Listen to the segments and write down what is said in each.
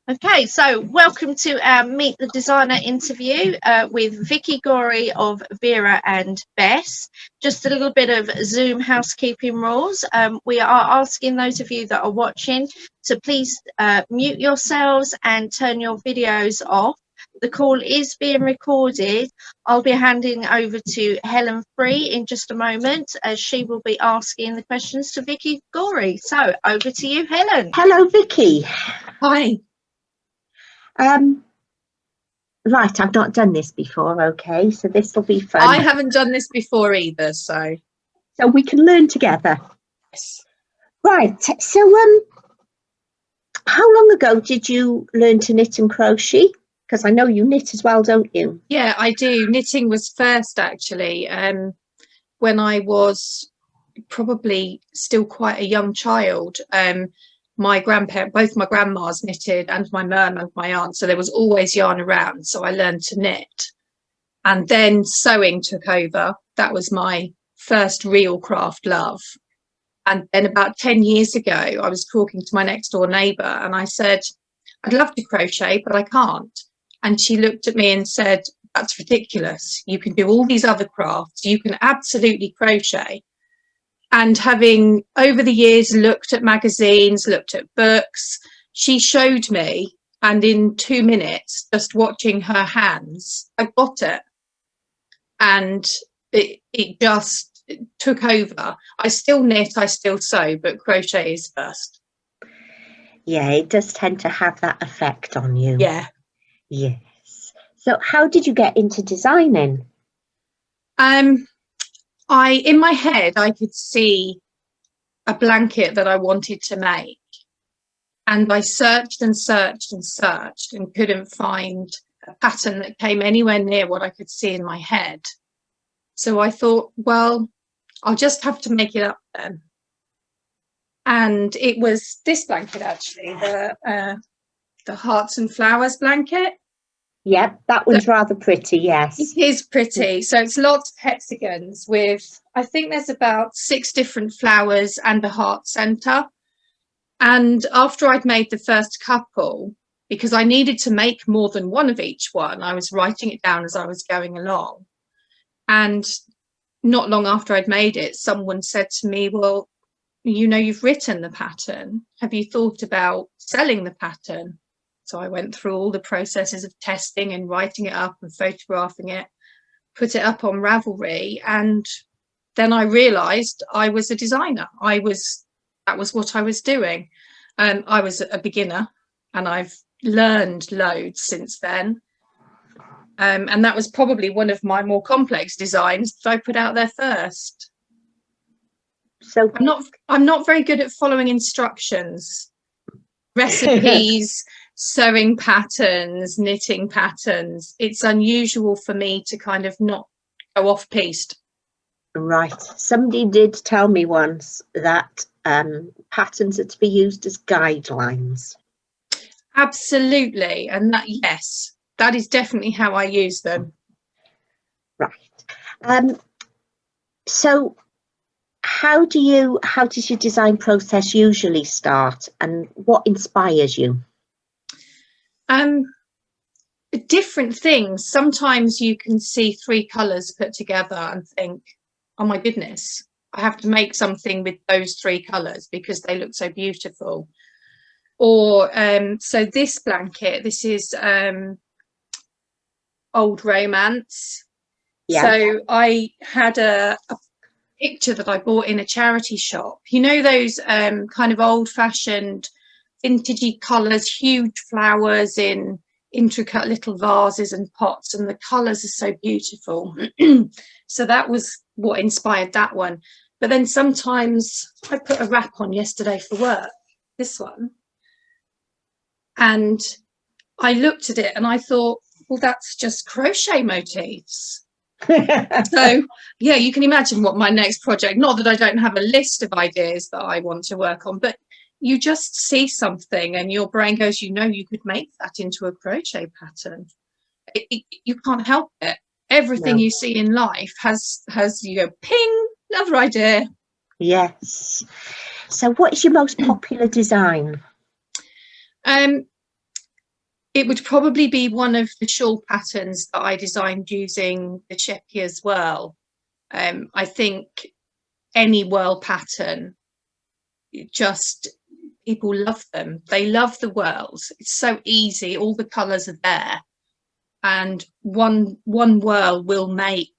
Okay, so welcome to our Meet the Designer interview with Vicky Gorry of Vera and Bess. Just a little bit of Zoom housekeeping rules. We are asking those of you that are watching to please mute yourselves and turn your videos off. The call is being recorded. I'll be handing over to Helen Free in just a moment as she will be asking the questions to Vicky Gorry. So over to you, Helen. Hello, Vicky. Hi. Right, I've not done this before, okay, so this will be fun. I haven't done this before either, so we can learn together. yes. Right, so how long ago did you learn to knit and crochet? Because I know you knit as well, don't you? Yeah, I do. Knitting was first, actually, when I was probably still quite a young child. Both my grandmas knitted, and my mum and my aunt, so there was always yarn around, so I learned to knit. And then sewing took over. That was my first real craft love. And then about 10 years ago, I was talking to my next door neighbour and I said, I'd love to crochet, but I can't. And she looked at me and said, that's ridiculous. You can do all these other crafts. You can absolutely crochet. And having over the years looked at magazines, looked at books, she showed me, and in 2 minutes, just watching her hands, I got it. And it just took over. I still knit, I still sew, but crochet is first. Yeah, it does tend to have that effect on you. Yeah. Yes. So how did you get into designing? In my head, I could see a blanket that I wanted to make. And I searched and searched and searched and couldn't find a pattern that came anywhere near what I could see in my head. So I thought, well, I'll just have to make it up then. And it was this blanket, actually, the Hearts and Flowers blanket. Yeah, that one's rather pretty, yes. It is pretty. So it's lots of hexagons with, I think there's about 6 different flowers and a heart centre. And after I'd made the first couple, because I needed to make more than one of each one, I was writing it down as I was going along. And not long after I'd made it, someone said to me, well, you know, you've written the pattern. Have you thought about selling the pattern? So I went through all the processes of testing and writing it up and photographing it, put it up on Ravelry, and then I realised I was a designer. That was what I was doing. I was a beginner, and I've learned loads since then. And that was probably one of my more complex designs that I put out there first. So I'm not very good at following instructions, recipes. Sewing patterns, knitting patterns. It's unusual for me to kind of not go off piste. Right. Somebody did tell me once that patterns are to be used as guidelines. Absolutely. And yes, that is definitely how I use them. Right. So how does your design process usually start, and what inspires you? Different things. Sometimes you can see 3 colours put together and think, oh my goodness, I have to make something with those 3 colours because they look so beautiful. Or so this blanket, this is Old Romance. Yeah. So I had a picture that I bought in a charity shop. You know those kind of old-fashioned vintagey colours, huge flowers in intricate little vases and pots, and the colours are so beautiful. So that was what inspired that one. But then sometimes I put a wrap on yesterday for work, this one, and I looked at it and I thought, well, that's just crochet motifs. So yeah, you can imagine what my next project, not that I don't have a list of ideas that I want to work on, but you just see something and your brain goes, you know, you could make that into a crochet pattern. You can't help it. Everything you see in life has you go, ping, another idea. Yes. So what is your most popular design? It would probably be one of the shawl patterns that I designed using the Cheppy as well. I think any whirl pattern, just people love them. They love the whirls. It's so easy. All the colours are there, and one whirl will make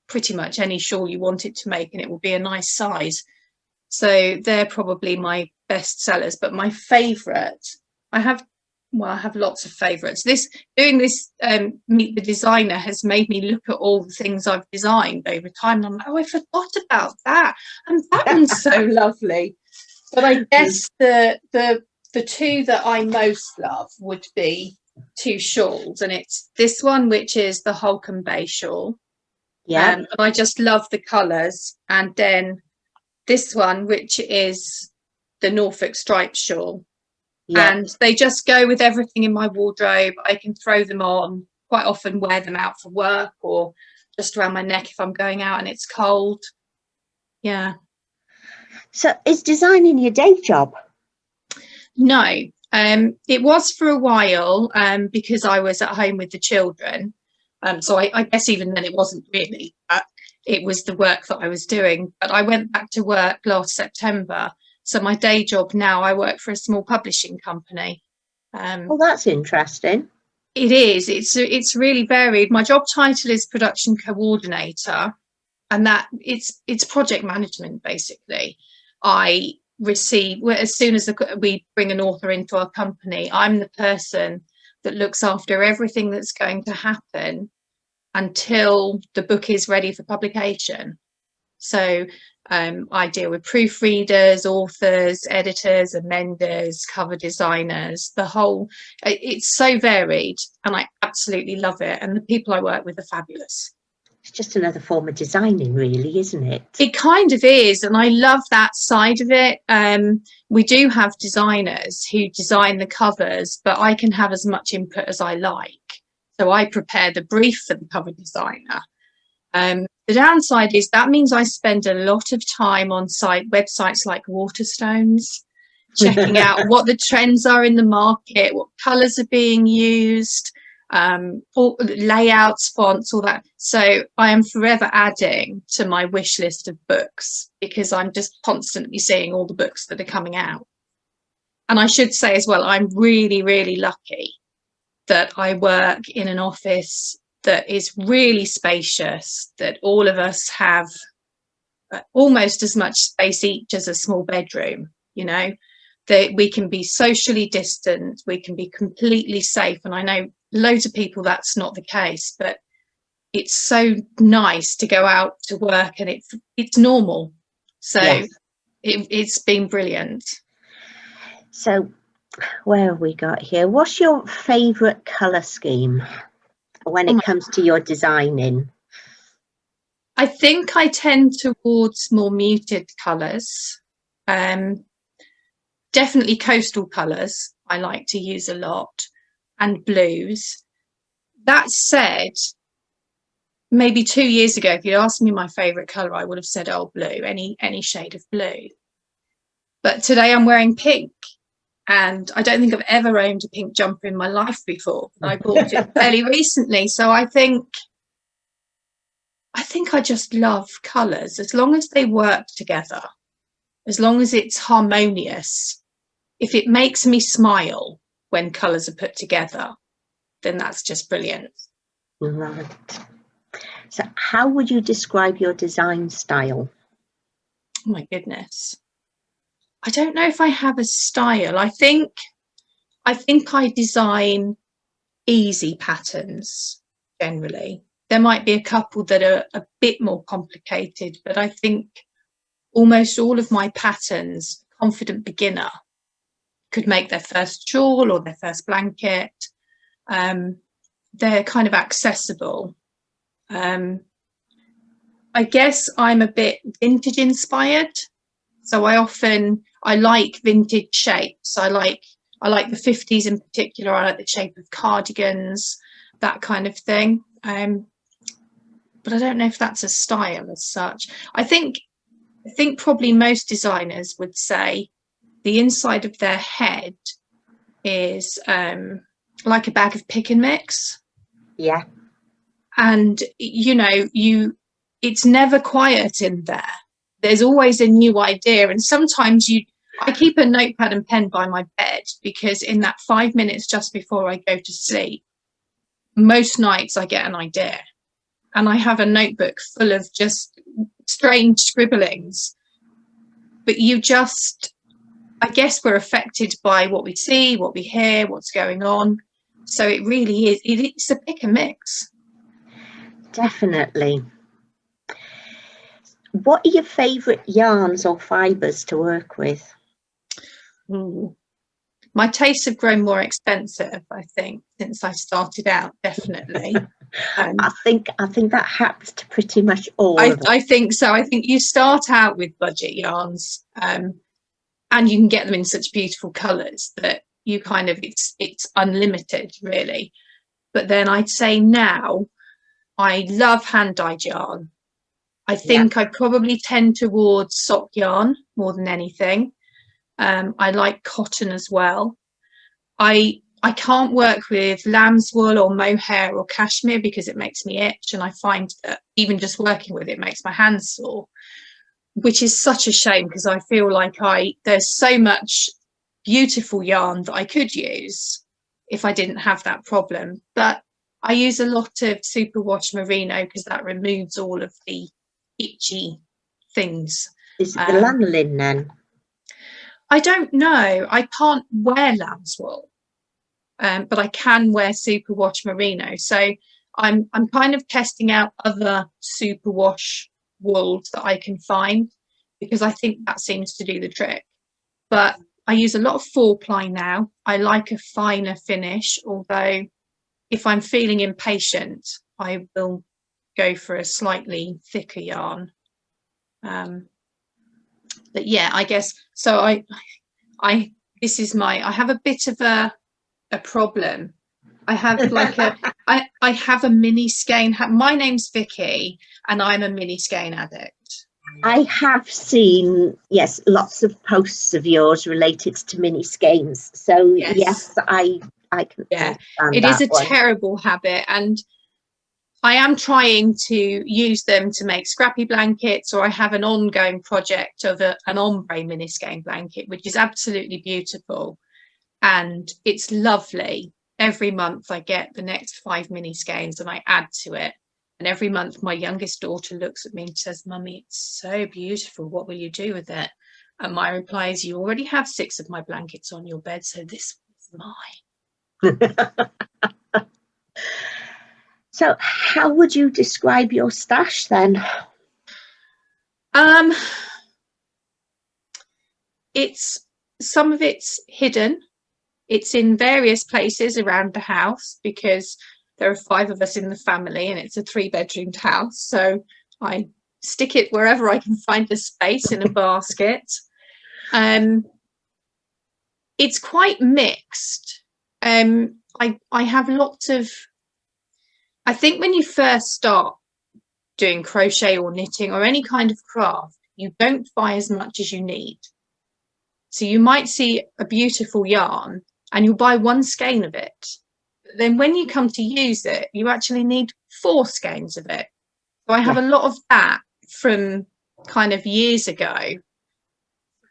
pretty much any shawl you want it to make, and it will be a nice size. So they're probably my best sellers. But my favourite, I have lots of favourites. Doing this Meet the Designer has made me look at all the things I've designed over time, and I'm like, oh, I forgot about that, and that one's so lovely. But I guess the two that I most love would be two shawls, and it's this one, which is the Holcomb Bay shawl. Yeah, and I just love the colours, and then this one, which is the Norfolk striped shawl. Yeah. And they just go with everything in my wardrobe. I can throw them on, quite often wear them out for work or just around my neck if I'm going out and it's cold. Yeah. So is designing your day job? No, it was for a while because I was at home with the children. So I guess even then it wasn't really, but it was the work that I was doing. But I went back to work last September. So my day job now, I work for a small publishing company. Well, that's interesting. It is. It's really varied. My job title is production coordinator, and that it's project management basically. I receive, as soon as we bring an author into our company, I'm the person that looks after everything that's going to happen until the book is ready for publication. So I deal with proofreaders, authors, editors, amenders, cover designers, the whole, it's so varied, and I absolutely love it. And the people I work with are fabulous. It's just another form of designing, really, isn't it? It kind of is, and I love that side of it. We do have designers who design the covers, but I can have as much input as I like. So I prepare the brief for the cover designer. The downside is that means I spend a lot of time on websites like Waterstones, checking out what the trends are in the market, what colours are being used, layouts, fonts, all that. So I am forever adding to my wish list of books because I'm just constantly seeing all the books that are coming out. And I should say as well, I'm really, really lucky that I work in an office that is really spacious, that all of us have almost as much space each as a small bedroom, you know, that we can be socially distant, we can be completely safe. And I know loads of people that's not the case, but it's so nice to go out to work and it's normal. So yes. It's been brilliant. So where have we got here? What's your favourite colour scheme when it comes to your designing? I think I tend towards more muted colours. Definitely coastal colours I like to use a lot, and blues. That said, maybe 2 years ago, if you'd asked me my favourite colour, I would have said, oh, blue, any shade of blue. But today I'm wearing pink. And I don't think I've ever owned a pink jumper in my life before. I bought it fairly recently. So I think I just love colours, as long as they work together, as long as it's harmonious. If it makes me smile when colours are put together, then that's just brilliant. Right. So how would you describe your design style? Oh my goodness. I don't know if I have a style. I think I design easy patterns generally. There might be a couple that are a bit more complicated, but I think almost all of my patterns, a confident beginner could make their first shawl or their first blanket. They're kind of accessible. I guess I'm a bit vintage inspired. So I like vintage shapes. I like the 50s in particular. I like the shape of cardigans, that kind of thing. But I don't know if that's a style as such. I think probably most designers would say the inside of their head is like a bag of pick and mix. Yeah. And it's never quiet in there. There's always a new idea. And sometimes I keep a notepad and pen by my bed, because in that 5 minutes just before I go to sleep, most nights I get an idea, and I have a notebook full of just strange scribblings. But I guess we're affected by what we see, what we hear, what's going on. So it really is, it's a pick and mix. Definitely. What are your favourite yarns or fibres to work with? Ooh. My tastes have grown more expensive, I think, since I started out, definitely. I think that happens to pretty much all of us. I think so. I think you start out with budget yarns, and you can get them in such beautiful colours that you kind of, it's unlimited, really. But then I'd say now I love hand-dyed yarn. I think I probably tend towards sock yarn more than anything. I like cotton as well. I can't work with lamb's wool or mohair or cashmere because it makes me itch, and I find that even just working with it makes my hands sore, which is such a shame, because I feel like there's so much beautiful yarn that I could use if I didn't have that problem. But I use a lot of superwash merino because that removes all of the itchy things. Is it the lanolin then? I don't know. I can't wear lamb's wool, but I can wear superwash merino. So I'm kind of testing out other superwash wools that I can find, because I think that seems to do the trick. But I use a lot of 4-ply now. I like a finer finish, although if I'm feeling impatient, I will go for a slightly thicker yarn. But yeah, I guess so. I have a bit of a problem. I have like I have a mini skein. My name's Vicky, and I'm a mini skein addict. I have seen, yes, lots of posts of yours related to mini skeins. So yes, I can understand it is a one. terrible habit, and I am trying to use them to make scrappy blankets, or I have an ongoing project of an ombre mini skein blanket, which is absolutely beautiful, and it's lovely. Every month I get the next 5 mini skeins and I add to it, and every month my youngest daughter looks at me and says, "Mummy, it's so beautiful, what will you do with it?" And my reply is, "You already have 6 of my blankets on your bed, so this is mine." So how would you describe your stash then? Some of it's hidden. It's in various places around the house, because there are 5 of us in the family and it's a 3-bedroomed house. So I stick it wherever I can find the space in a basket. It's quite mixed. I have lots of, I think when you first start doing crochet or knitting or any kind of craft, you don't buy as much as you need. So you might see a beautiful yarn and you'll buy 1 skein of it. But then when you come to use it, you actually need 4 skeins of it. So I have a lot of that from kind of years ago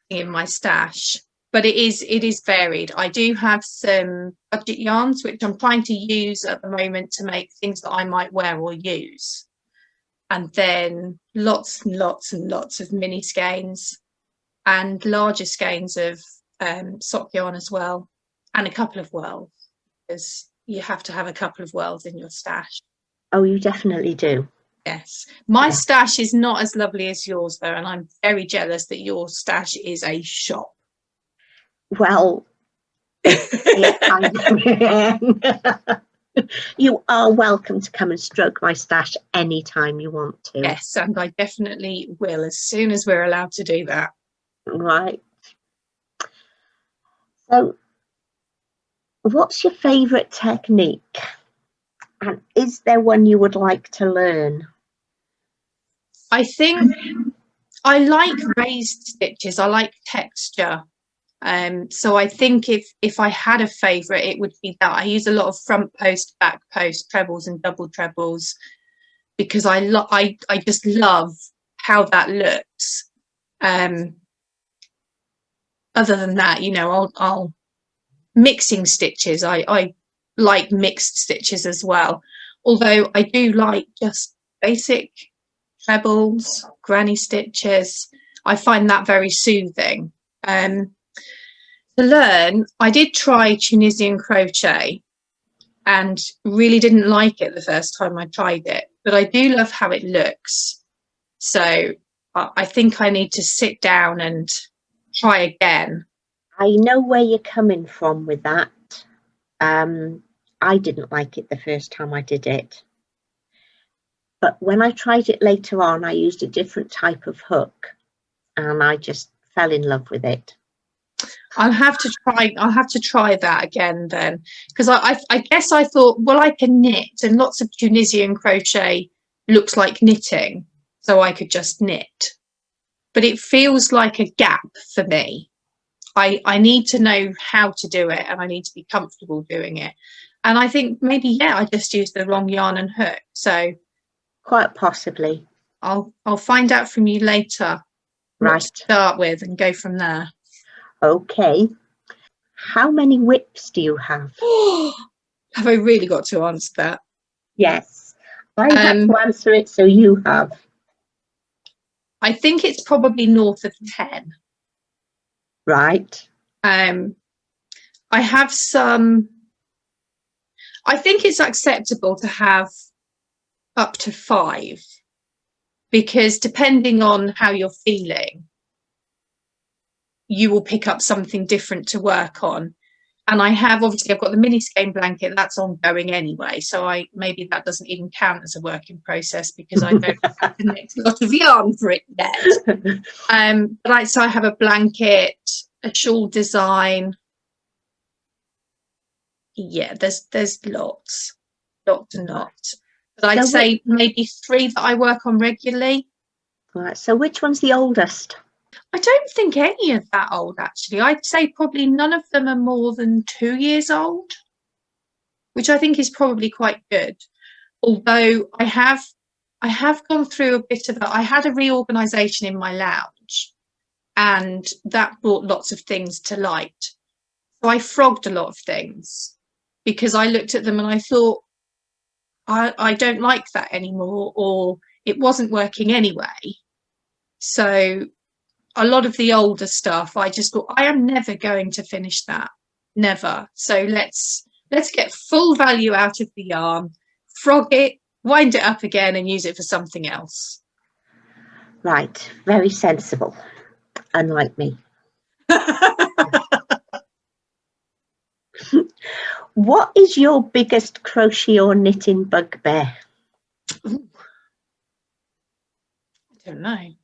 in my stash. But it is varied. I do have some budget yarns, which I'm trying to use at the moment to make things that I might wear or use. And then lots and lots and lots of mini skeins and larger skeins of sock yarn as well, and a couple of whirls, because you have to have a couple of whirls in your stash. Oh, you definitely do. Yes. My stash is not as lovely as yours, though, and I'm very jealous that your stash is a shop. Well, you are welcome to come and stroke my stash anytime you want to. Yes, and I definitely will, as soon as we're allowed to do that. Right. So, what's your favourite technique? And is there one you would like to learn? I think I like raised stitches. I like texture. So I think if I had a favourite, it would be that. I use a lot of front post, back post, trebles and double trebles, because I just love how that looks. Other than that, you know, I'll mixing stitches. I like mixed stitches as well, although I do like just basic trebles, granny stitches. I find that very soothing. To learn, I did try Tunisian crochet and really didn't like it the first time I tried it, but I do love how it looks. So I think I need to sit down and try again. I know where you're coming from with that. I didn't like it the first time I did it. But when I tried it later on, I used a different type of hook and I just fell in love with it. I'll have to try that again then, because I guess I thought, well, I can knit, and lots of Tunisian crochet looks like knitting, so I could just knit. But it feels like a gap for me. I need to know how to do it, and I need to be comfortable doing it. And I think maybe, yeah, I just used the wrong yarn and hook. So quite possibly. I'll find out from you later. Right. What to start with and go from there. Okay. How many whips do you have? Have I really got to answer that? Yes. I have to answer it, so you have. I think it's probably north of 10. Right. I have some. I think it's acceptable to have up to 5, because depending on how you're feeling, you will pick up something different to work on. And I've got the mini skein blanket that's ongoing anyway, so maybe that doesn't even count as a work in process, because I don't have to knit a lot of yarn for it yet. So I have a blanket, a shawl design. Yeah, there's lots and lots. But I'd say maybe 3 that I work on regularly. Right. So which one's the oldest? I don't think any are that old, actually. I'd say probably none of them are more than 2 years old, which I think is probably quite good. Although I have gone through a bit of I had a reorganisation in my lounge, and that brought lots of things to light. So I frogged a lot of things, because I looked at them and I thought, I don't like that anymore, or it wasn't working anyway. So a lot of the older stuff, I just thought, I am never going to finish that, never. So let's get full value out of the yarn, frog it, wind it up again, and use it for something else. Right, very sensible, unlike me. What is your biggest crochet or knitting bugbear? Ooh. I don't know.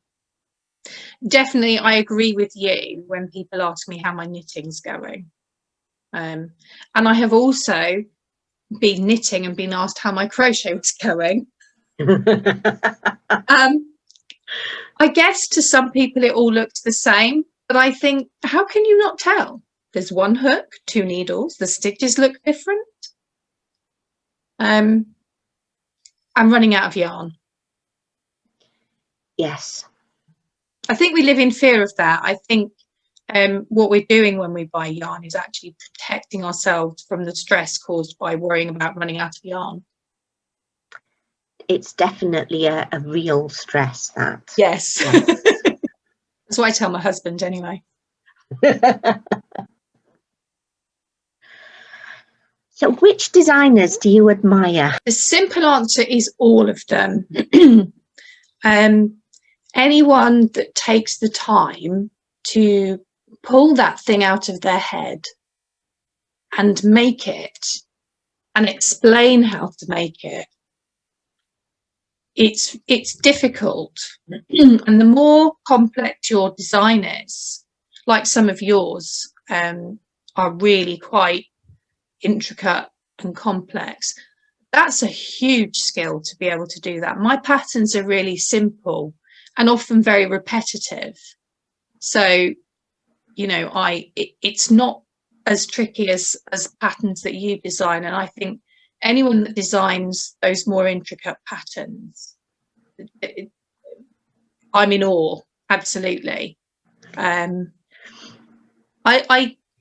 Definitely, I agree with you when people ask me how my knitting's going. And I have also been knitting and been asked how my crochet was going. I guess to some people it all looked the same, but I think, how can you not tell? There's 1 hook, 2 needles, the stitches look different. I'm running out of yarn. Yes. I think we live in fear of that. I think what we're doing when we buy yarn is actually protecting ourselves from the stress caused by worrying about running out of yarn. It's definitely a real stress, that. Yes. That's what I tell my husband anyway. So which designers do you admire? The simple answer is all of them. Anyone that takes the time to pull that thing out of their head and make it and explain how to make it. It's difficult. And the more complex your design is, like some of yours are really quite intricate and complex, that's a huge skill to be able to do that. My patterns are really simple and often very repetitive, so you know, it's not as tricky as patterns that you design, and I think anyone that designs those more intricate patterns, I'm in awe, absolutely. I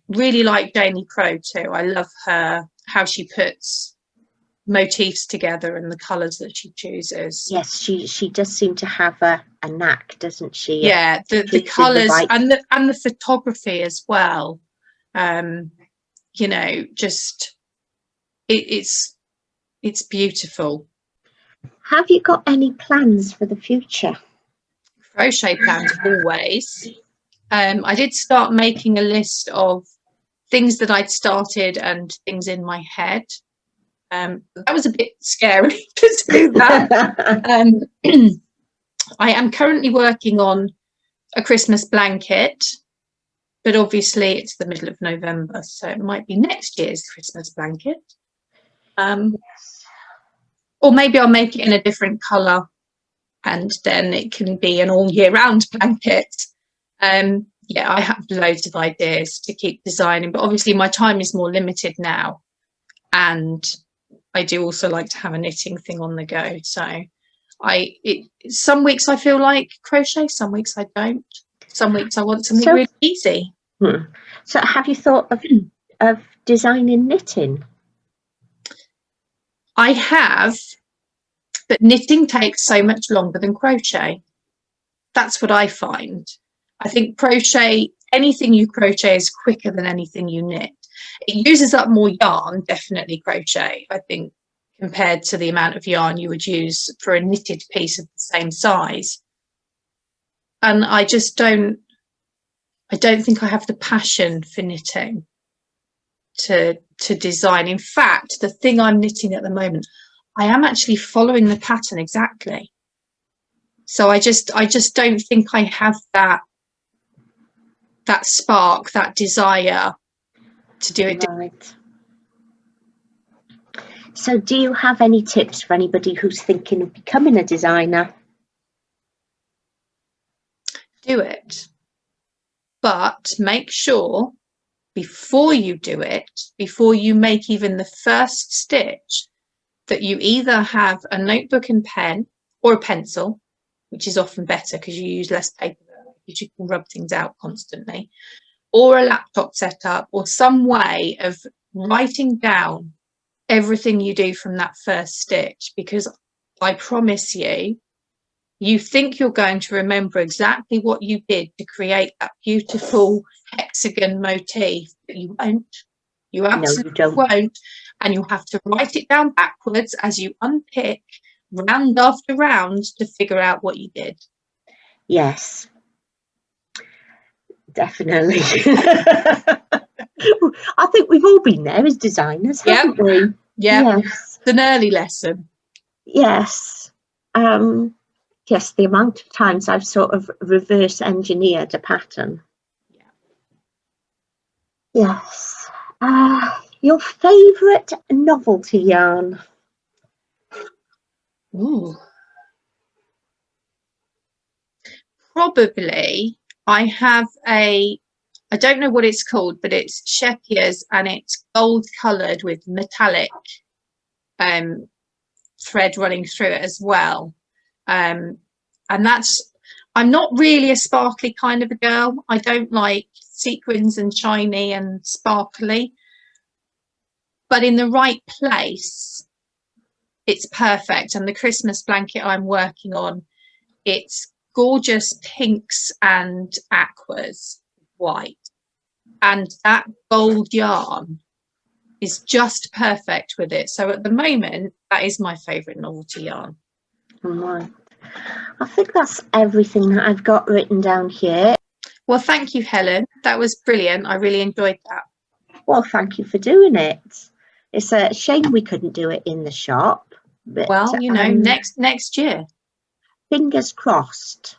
really like Janie Crow too. I love how she puts motifs together and the colours that she chooses. Yes, she does seem to have a knack, doesn't she? Yeah, the colours and the photography as well. You know, just it's beautiful. Have you got any plans for the future? Crochet plans always. I did start making a list of things that I'd started and things in my head. That was a bit scary to do that. I am currently working on a Christmas blanket, but obviously it's the middle of November, so it might be next year's Christmas blanket. Or maybe I'll make it in a different colour and then it can be an all year round blanket. Yeah, I have loads of ideas to keep designing, but obviously my time is more limited now, and I do also like to have a knitting thing on the go. So some weeks I feel like crochet, some weeks I don't. Some weeks I want something really easy. So have you thought of designing knitting? I have, but knitting takes so much longer than crochet. That's what I find. I think crochet, anything you crochet is quicker than anything you knit. It uses up more yarn, definitely crochet, I think, compared to the amount of yarn you would use for a knitted piece of the same size. And I don't think I have the passion for knitting to design. In fact, the thing I'm knitting at the moment, I am actually following the pattern exactly. So I just don't think I have that spark, that desire to do it. Right. So do you have any tips for anybody who's thinking of becoming a designer? Do it, but make sure before you do it, before you make even the first stitch, that you either have a notebook and pen or a pencil, which is often better because you use less paper, because you can rub things out constantly, or a laptop setup, or some way of writing down everything you do from that first stitch, because I promise you, you think you're going to remember exactly what you did to create that beautiful hexagon motif, but you won't. You absolutely won't. And you have to write it down backwards as you unpick round after round to figure out what you did. Yes, definitely. I think we've all been there as designers, haven't we? Yeah, yes. It's an early lesson. Yes. Yes, the amount of times I've sort of reverse engineered a pattern. Yeah. Yes. Your favourite novelty yarn? Ooh. Probably I have I don't know what it's called, but it's Shepia's and it's gold coloured with metallic thread running through it as well. And that's, I'm not really a sparkly kind of a girl. I don't like sequins and shiny and sparkly, but in the right place, it's perfect. And the Christmas blanket I'm working on, it's gorgeous pinks and aquas, white, and that gold yarn is just perfect with it. So at the moment, that is my favourite novelty yarn. Right. I think that's everything that I've got written down here. Well, thank you, Helen. That was brilliant. I really enjoyed that. Well, thank you for doing it. It's a shame we couldn't do it in the shop. But, well, you know, next year. Fingers crossed.